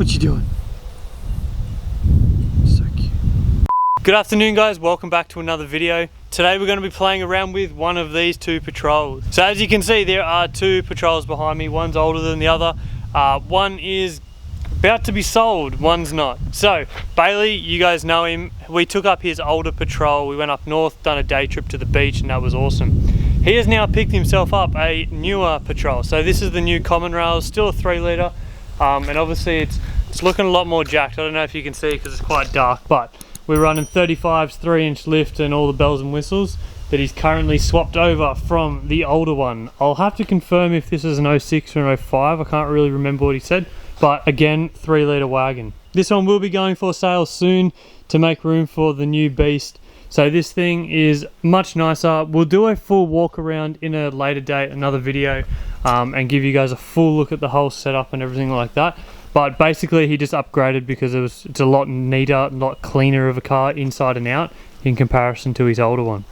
What you doing? So cute. Good afternoon guys, welcome back to another video. Today we're going to be playing around with one of these two patrols. So as you can see, there are two patrols behind me. One's older than the other. One is about to be sold, one's not. So Bailey, you guys know him. We took up his older patrol. We went up north, done a day trip to the beach, and that was awesome. He has now picked himself up a newer patrol. So this is the new common rails, still a 3 litre. And obviously it's looking a lot more jacked. I don't know if you can see because it's quite dark, but we're running 35s, 3-inch lift and all the bells and whistles that he's currently swapped over from the older one. I'll have to confirm if this is an 06 or an 05. I can't really remember what he said, but again, 3 litre wagon. This one will be going for sale soon to make room for the new beast. So this thing is much nicer. We'll do a full walk around in a later date, another video, and give you guys a full look at the whole setup and everything like that. But basically he just upgraded because it's a lot neater, a lot cleaner of a car inside and out in comparison to his older one.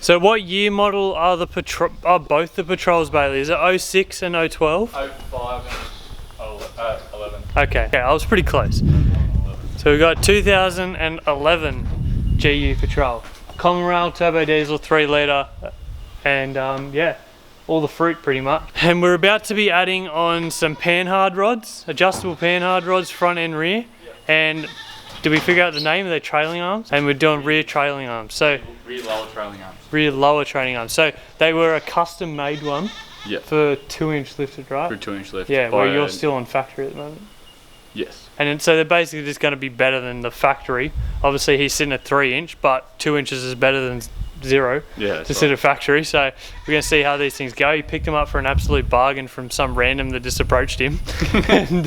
So what year model are the both the patrols, Bailey? Is it 06 and 012? 05 and 11. Okay, yeah, I was pretty close. So we got 2011 GU patrol. Common rail, turbo diesel, 3 litre, and yeah, all the fruit pretty much. And we're about to be adding on some Panhard rods, adjustable Panhard rods, front and rear. And did we figure out the name of their trailing arms? And we're doing rear trailing arms. So rear lower trailing arms. Rear lower trailing arms. So they were a custom made one. Yep. For 2-inch lifted, right? For 2-inch lift. Yeah, where you're still on factory at the moment. Yes. And then, so they're basically just going to be better than the factory. Obviously he's sitting at 3-inch, but 2 inches is better than 0 to sit at factory. So we're going to see how these things go. He picked them up for an absolute bargain from some random that just approached him. And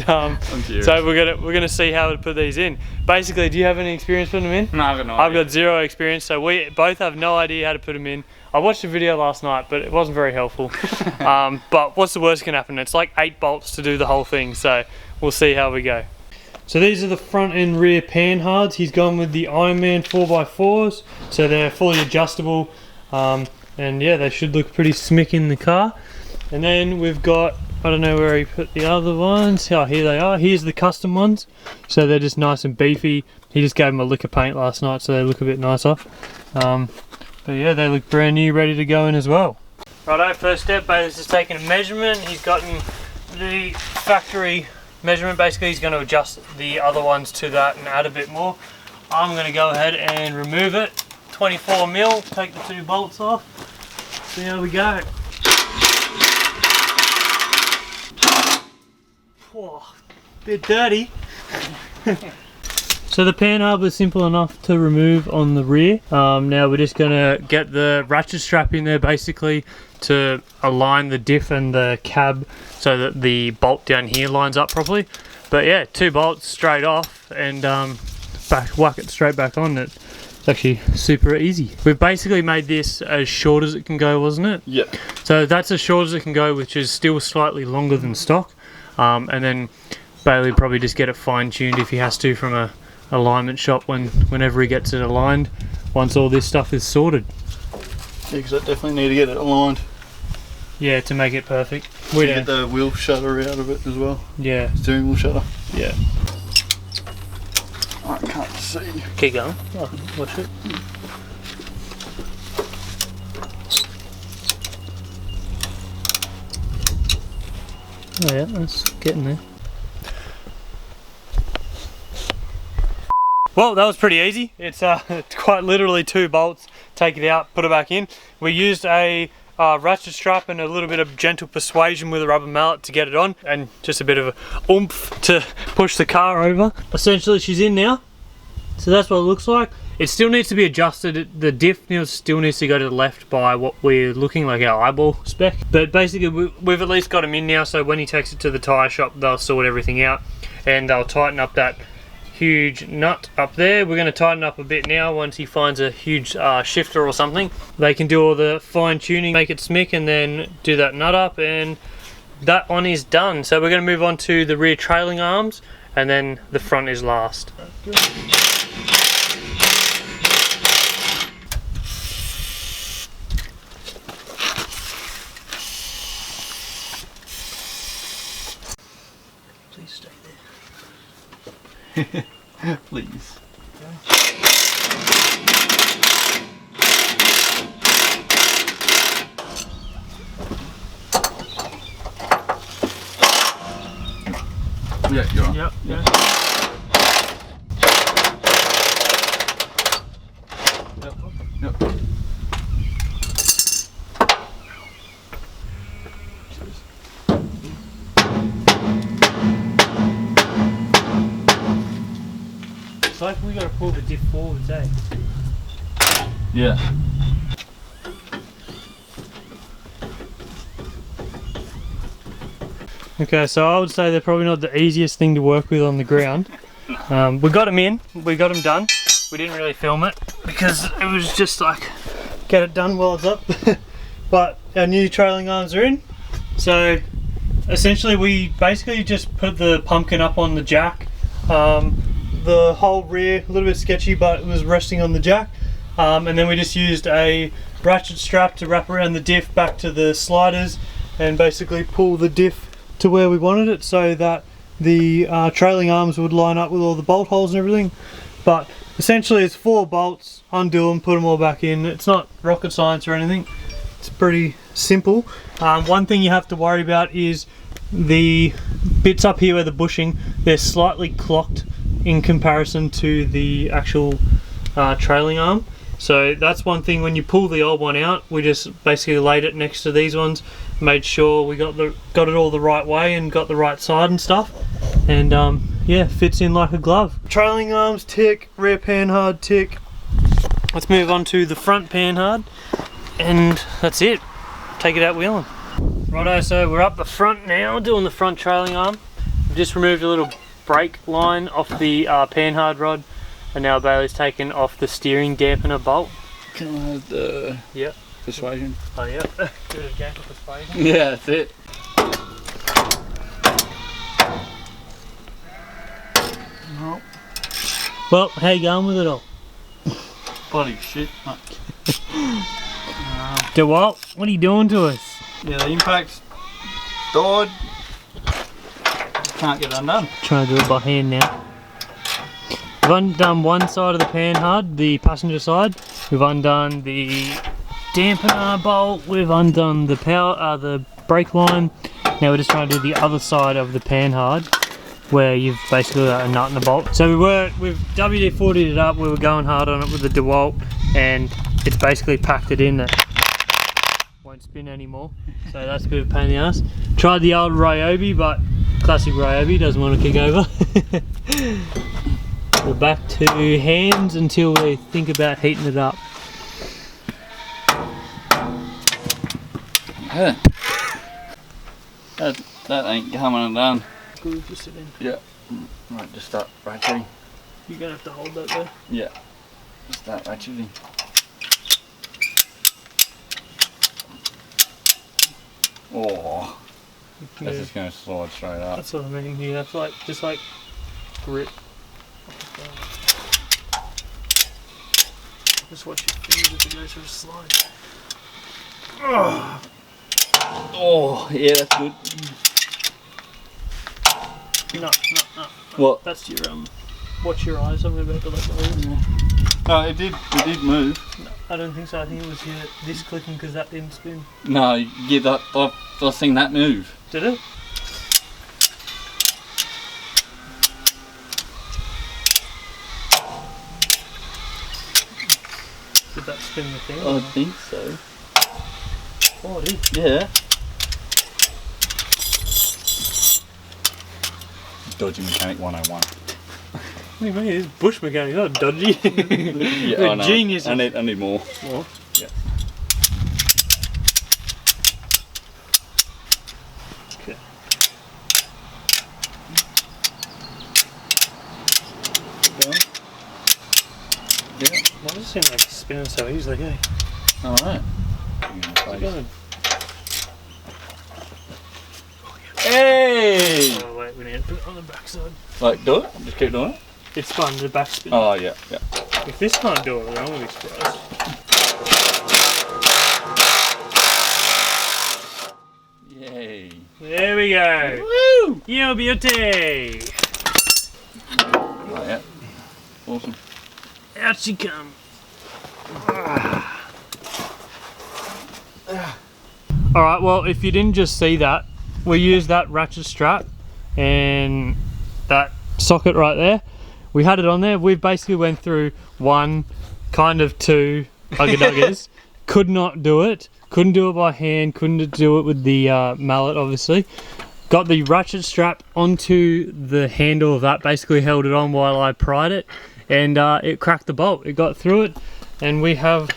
so we're gonna see how to put these in. Basically, do you have any experience putting them in? No, I've got no idea. I've got 0 experience, so we both have no idea how to put them in. I watched a video last night, but it wasn't very helpful. But what's the worst can happen? It's like 8 bolts to do the whole thing, so we'll see how we go. So these are the front and rear Panhards. He's gone with the Ironman 4x4s, so they're fully adjustable, and yeah, they should look pretty smick in the car. And then we've got, I don't know where he put the other ones. Oh, here they are. Here's the Kustom ones, so they're just nice and beefy. He just gave them a lick of paint last night, so they look a bit nicer. But yeah, they look brand new, ready to go in as well. Righto, first step, Bailey's just taking a measurement. He's gotten the factory measurement. Basically he's going to adjust the other ones to that and add a bit more. I'm going to go ahead and remove it. 24 mil, take the 2 bolts off. So there we go. Whoa, bit dirty. So the Panhard was simple enough to remove on the rear. Now we're just going to get the ratchet strap in there basically to align the diff and the cab so that the bolt down here lines up properly. But yeah, 2 bolts straight off and whack it straight back on. It's actually super easy. We've basically made this as short as it can go, wasn't it? Yep. So that's as short as it can go, which is still slightly longer than stock. And then Bailey will probably just get it fine-tuned if he has to from a alignment shop whenever he gets it aligned, once all this stuff is sorted. Yeah, because I definitely need to get it aligned. Yeah, to make it perfect. We get the wheel shutter out of it as well. Yeah. Steering wheel shutter. Yeah. I can't see. Keep going. Oh, watch it. Oh yeah, that's getting there. Well, that was pretty easy. It's quite literally 2 bolts. Take it out, put it back in. We used a ratchet strap and a little bit of gentle persuasion with a rubber mallet to get it on, and just a bit of a oomph to push the car over. Essentially she's in now, so that's what it looks like. It still needs to be adjusted. The diff still needs to go to the left by what we're looking like, our eyeball spec. But basically we've at least got them in now, so when he takes it to the tyre shop they'll sort everything out and they'll tighten up that huge nut up there. We're going to tighten up a bit now once he finds a huge shifter or something. They can do all the fine tuning, make it smick, and then do that nut up, and that one is done. So we're going to move on to the rear trailing arms, and then the front is last. Please stay there. Please. Yeah, you're on. Yep. Yeah. Yep. It's like we got to pull the diff forwards, eh? Yeah. Okay, so I would say they're probably not the easiest thing to work with on the ground. We got them in, we got them done. We didn't really film it because it was just like, get it done while it's up. But our new trailing arms are in. So essentially we basically just put the pumpkin up on the jack. The whole rear, a little bit sketchy, but it was resting on the jack. And then we just used a ratchet strap to wrap around the diff back to the sliders and basically pull the diff to where we wanted it so that the trailing arms would line up with all the bolt holes and everything. But essentially it's 4 bolts, undo them, put them all back in. It's not rocket science or anything. It's pretty simple. One thing you have to worry about is the bits up here where the bushing, they're slightly clocked in comparison to the actual trailing arm. So that's one thing. When you pull the old one out, we just basically laid it next to these ones, made sure we got it all the right way and got the right side and stuff, and yeah, fits in like a glove. Trailing arms tick, rear panhard tick. Let's move on to the front panhard, and that's it. Take it out wheeling. Righto, so we're up the front now, doing the front trailing arm. We've just removed a little brake line off the panhard rod, and now Bailey's taken off the steering dampener bolt. Can I have the persuasion? Oh yeah, do it again for persuasion. Yeah, that's it. No. Well, how you going with it all? Bloody shit. DeWalt, what are you doing to us? Yeah, the impact's died. Can't get it undone. Trying to do it by hand now. We've undone one side of the panhard, the passenger side. We've undone the dampener bolt. We've undone the power, the brake line. Now we're just trying to do the other side of the panhard, where you've basically got a nut and a bolt. So we've WD-40'd it up. We were going hard on it with the DeWalt, and it's basically packed it in that won't spin anymore. So that's a bit of a pain in the ass. Tried the old Ryobi, but classic Ryobi doesn't want to kick over. We're back to hands until we think about heating it up. Yeah. That ain't coming undone. Good, just sit in. Yeah. Right, just start ratcheting. You're gonna have to hold that there. Yeah. Start ratcheting. Oh. Yeah. That's just gonna slide straight up. That's what I mean. You have to just grip. Just watch your fingers if it goes through a slide. Oh, yeah, that's good. No. What? That's your watch your eyes. I'm about to let go. Oh, it did move. No, I don't think so. I think it was this clicking because that didn't spin. No, yeah, I've seen that move. Did it? Did that spin the thing? I think so. Oh, it is. Yeah. Dodgy Mechanic 101. What do you mean? It's bush mechanic, not dodgy. Yeah, We're I know. geniuses. I need more. More? Yeah. Okay. Yeah. Why does it seem like it's spinning so easily, eh? Alright. Good. Hey! Oh wait, we need to put it on the backside. Like, do it? Just keep doing it? It's fun, the back spin. Oh, yeah, yeah. If this can't do it, then I'm gonna be surprised. Yay. There we go. Woo! Yo, beauty! Oh, yeah. Awesome. Out she comes. Alright, well, if you didn't just see that, we used that ratchet strap and that socket right there. We had it on there. We basically went through one, kind of two ugga-duggers. Could not do it. Couldn't do it by hand. Couldn't do it with the mallet, obviously. Got the ratchet strap onto the handle of that. Basically held it on while I pried it. And it cracked the bolt. It got through it. And we have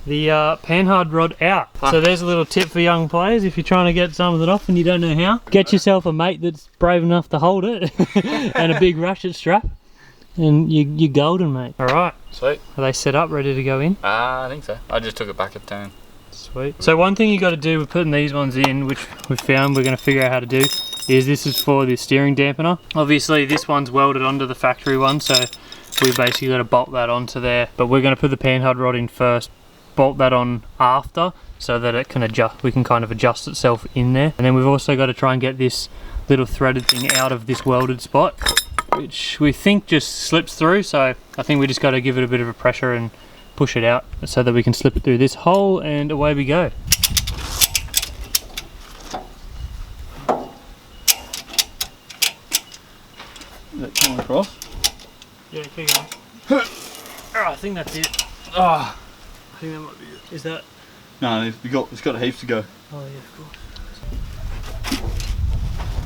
the Panhard rod out. So there's a little tip for young players. If you're trying to get some of it off and you don't know how, get yourself a mate that's brave enough to hold it. And a big ratchet strap. And you're golden, mate. Alright. Sweet. Are they set up, ready to go in? I think so. I just took it back a turn. Sweet. So one thing you got to do with putting these ones in, which we found we're going to figure out how to do, is this is for the steering dampener. Obviously this one's welded onto the factory one, so we basically got to bolt that onto there. But we're going to put the Panhard rod in first, bolt that on after, so that it can adjust. We can kind of adjust itself in there. And then we've also got to try and get this little threaded thing out of this welded spot, which we think just slips through. So I think we just got to give it a bit of a pressure and push it out so that we can slip it through this hole, and away we go. Is that coming across? Yeah, keep going. Oh, I think that's it. Ah! I think that might be it. Is that? No, it's got heaps to go. Oh yeah, of course.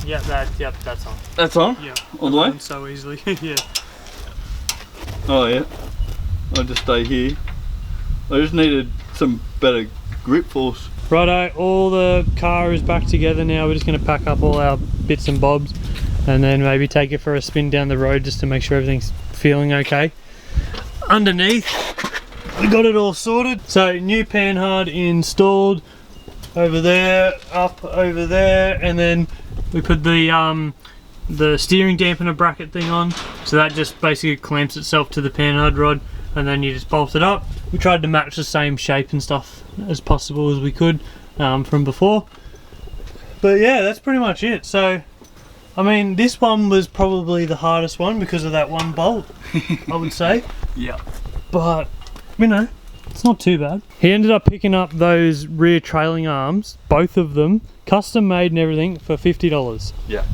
Yeah, that's on. That's on? Yeah. All the way? So easily. Yeah. Oh yeah. I'll just stay here. I just needed some better grip force. Righto, all the car is back together now. We're just going to pack up all our bits and bobs and then maybe take it for a spin down the road just to make sure everything's feeling okay. Underneath, we got it all sorted. So new Panhard installed over there, up over there, and then we put the steering dampener bracket thing on. So that just basically clamps itself to the Panhard rod, and then you just bolt it up. We tried to match the same shape and stuff as possible as we could from before. But yeah, that's pretty much it. So, I mean, this one was probably the hardest one because of that one bolt, I would say. Yeah. But, you know, it's not too bad. He ended up picking up those rear trailing arms, both of them, custom made and everything, for $50. Yeah.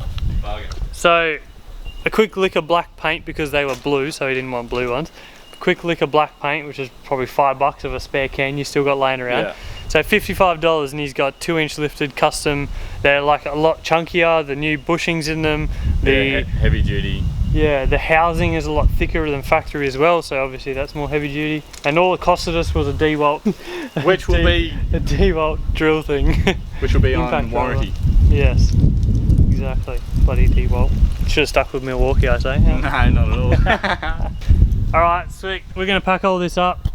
Bargain. So, a quick lick of black paint because they were blue, so he didn't want blue ones. Quick lick of black paint, which is probably $5 of a spare can you still got laying around. Yeah. So $55, and he's got 2-inch lifted custom. They're like a lot chunkier, the new bushings in them. Yeah, heavy duty. Yeah, the housing is a lot thicker than factory as well, so obviously that's more heavy duty. And all it costed us was a D-Walt. Which will be a D-Walt drill thing. which will be on Impact warranty. Yes, exactly. Bloody D-Walt. Should have stuck with Milwaukee, I say. No, not at all. Alright, sweet. We're going to pack all this up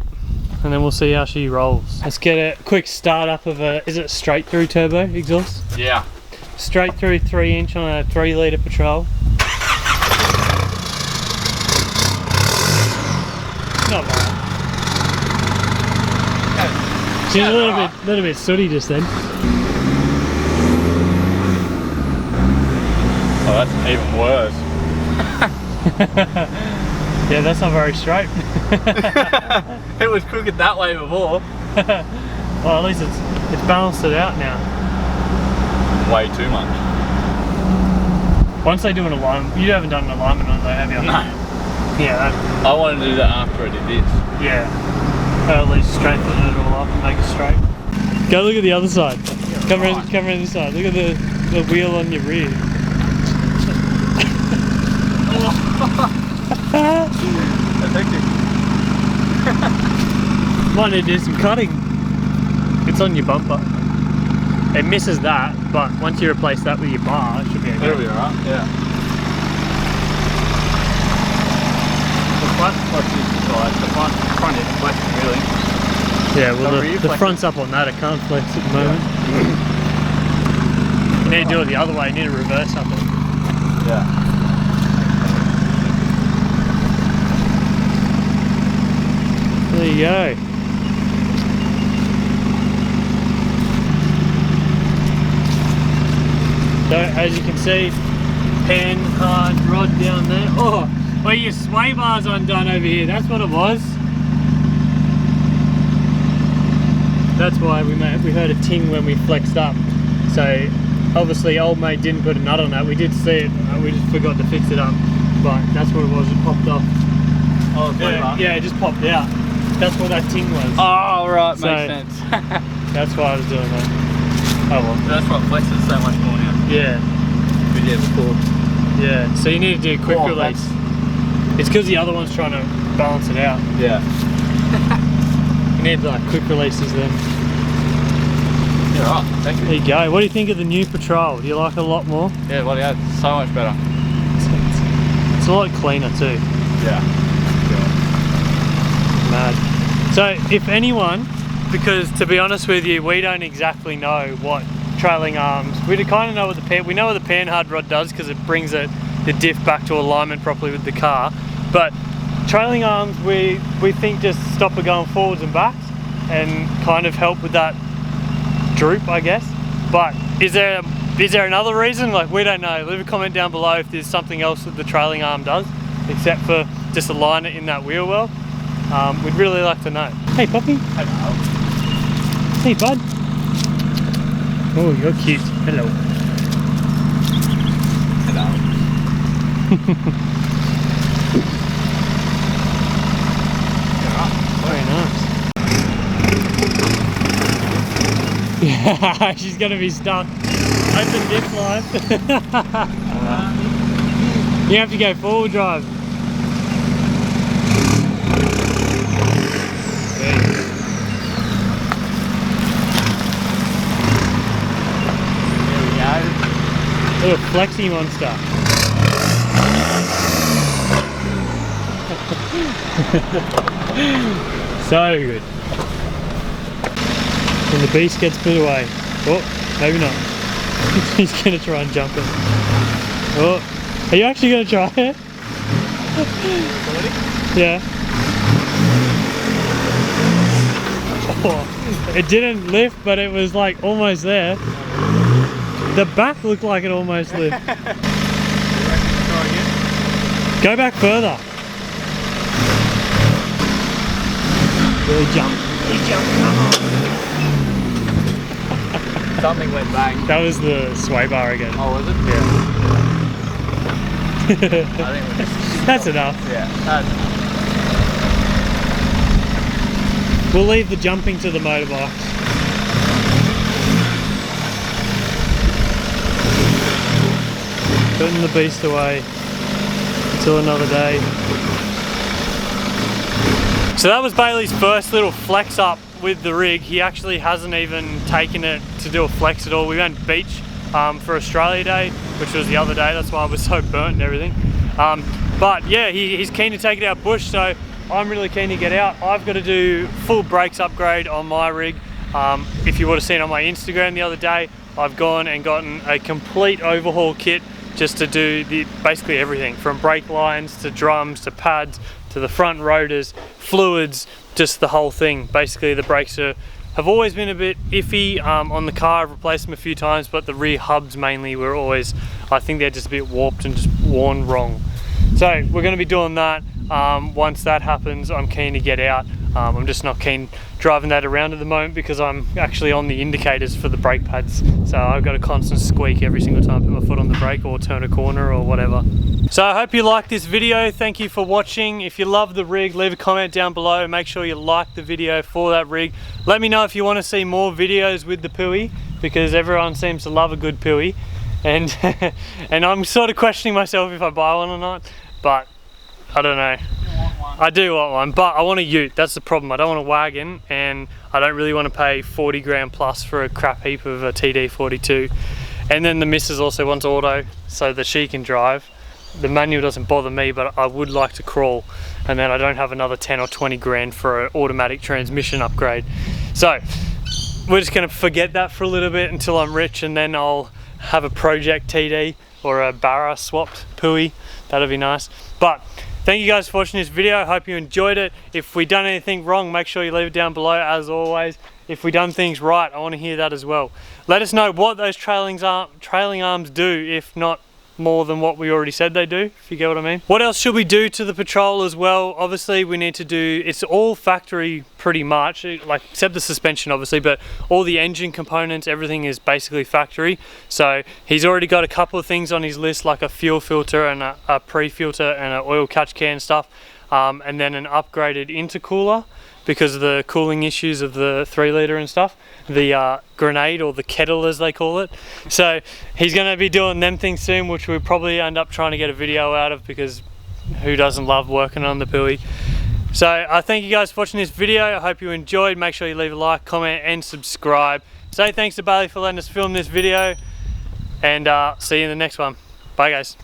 and then we'll see how she rolls. Let's get a quick start up of a, is it straight through turbo exhaust? Yeah. Straight through 3-inch on a 3-litre Patrol. Not bad. She's a little bit sooty just then. Oh, that's even worse. Yeah, that's not very straight. It was crooked that way before. Well, at least it's balanced it out now. Way too much. Once they do an alignment, you haven't done an alignment on it though, have you? No. Yeah, I wanted to do that after I did this. yeah. At least straighten it all up and make it straight. Go look at the other side. Come around this side. Look at the wheel on your rear. That's hectic. Might need to do some cutting. It's on your bumper. It misses that, but once you replace that with your bar, it should be okay. It'll be alright, yeah. front flex is inside, the front is flexing really. Yeah, well rear the flex front's up on that, it can't flex at the moment. You need to do it the other way, you need to reverse up it. Yeah. There you go. So as you can see, Panhard rod down there. Oh, well your sway bar's undone over here, that's what it was. That's why we heard a ting when we flexed up. So obviously old mate didn't put a nut on that. We did see it, we just forgot to fix it up. But that's what it was, it popped off. Oh, Yeah, it just popped out. That's what that ting was. Oh, right, So- makes sense. That's why I was doing that. Oh well. That's what flexes so much more now. Yeah, We did before. yeah. So you need to do quick Oh, release. It's because the other one's trying to balance it out. Yeah. You need like quick releases then. Yeah, right. Thank you. There you go. What do you think of the new Patrol? Do you like it a lot more? Yeah, well, yeah, it's so much better. It's a lot cleaner too. Yeah. Mad. So if anyone, because to be honest with you, we don't exactly know what trailing arms. We kind of know what we know what the Panhard rod does because it brings the diff back to alignment properly with the car. But trailing arms, we think just stop it going forwards and backs and kind of help with that droop, I guess. But is there another reason? Like, we don't know. Leave a comment down below if there's something else that the trailing arm does, except for just align it in that wheel well. We'd really like to know. Hey puppy. Hello. Hey bud. Oh, you're cute. Hello. Hello. Very nice. Yeah, she's gonna be stuck. Open dip line. You have to go forward drive. Little flexy monster. So good. When the beast gets put away. Oh, maybe not. He's gonna try and jump it. Oh, are you actually gonna try it? Yeah. Oh, it didn't lift, but it was like almost there. The back looked like it almost lived. Go back further. Really jump. He jumped. Something went bang. That was the sway bar again. Oh, was it? Yeah. I think we just... That's enough. Yeah, that's enough. We'll leave the jumping to the motorbike. Putting the beast away until another day. So that was Bailey's first little flex up with the rig. He actually hasn't even taken it to do a flex at all. We went beach for Australia Day, which was the other day. That's why I was so burnt and everything. But yeah, he's keen to take it out bush, so I'm really keen to get out. I've got to do full brakes upgrade on my rig. If you would have seen on my Instagram the other day, I've gone and gotten a complete overhaul kit just to do basically everything from brake lines to drums to pads to the front rotors, fluids, just the whole thing. Basically the brakes have always been a bit iffy on the car. I've replaced them a few times, but the rear hubs mainly were always, I think they're just a bit warped and just worn wrong. So we're going to be doing that. Once that happens, I'm keen to get out. I'm just not keen driving that around at the moment because I'm actually on the indicators for the brake pads. So I've got a constant squeak every single time I put my foot on the brake or turn a corner or whatever. So I hope you liked this video. Thank you for watching. If you love the rig, leave a comment down below. Make sure you like the video for that rig. Let me know if you want to see more videos with the Pui, because everyone seems to love a good Pui. And, and I'm sort of questioning myself if I buy one or not, but I don't know. I do want one, but I want a ute. That's the problem. I don't want a wagon, and I don't really want to pay 40 grand plus for a crap heap of a TD42. And then the missus also wants auto so that she can drive. the manual doesn't bother me, but I would like to crawl, and then I don't have another 10 or 20 grand for an automatic transmission upgrade. So we're just going to forget that for a little bit until I'm rich, and then I'll have a project TD or a Barra swapped Pui. That'll be nice. But thank you guys for watching this video. I hope you enjoyed it. If we done anything wrong, make sure you leave it down below as always. If we done things right, I want to hear that as well. Let us know what those trailing arms do, if not more than what we already said they do, if you get what I mean. What else should we do to the Patrol as well? Obviously we need to do, it's all factory pretty much, like except the suspension obviously, but all the engine components, everything is basically factory. So he's already got a couple of things on his list, like a fuel filter and a pre-filter and an oil catch can stuff, and then an upgraded intercooler because of the cooling issues of the 3 litre and stuff, the grenade or the kettle as they call it. So he's going to be doing them things soon, which we'll probably end up trying to get a video out of, because who doesn't love working on the Pui. So I thank you guys for watching this video. I hope you enjoyed. Make sure you leave a like, comment and subscribe. Say thanks to Bailey for letting us film this video, and see you in the next one. Bye guys.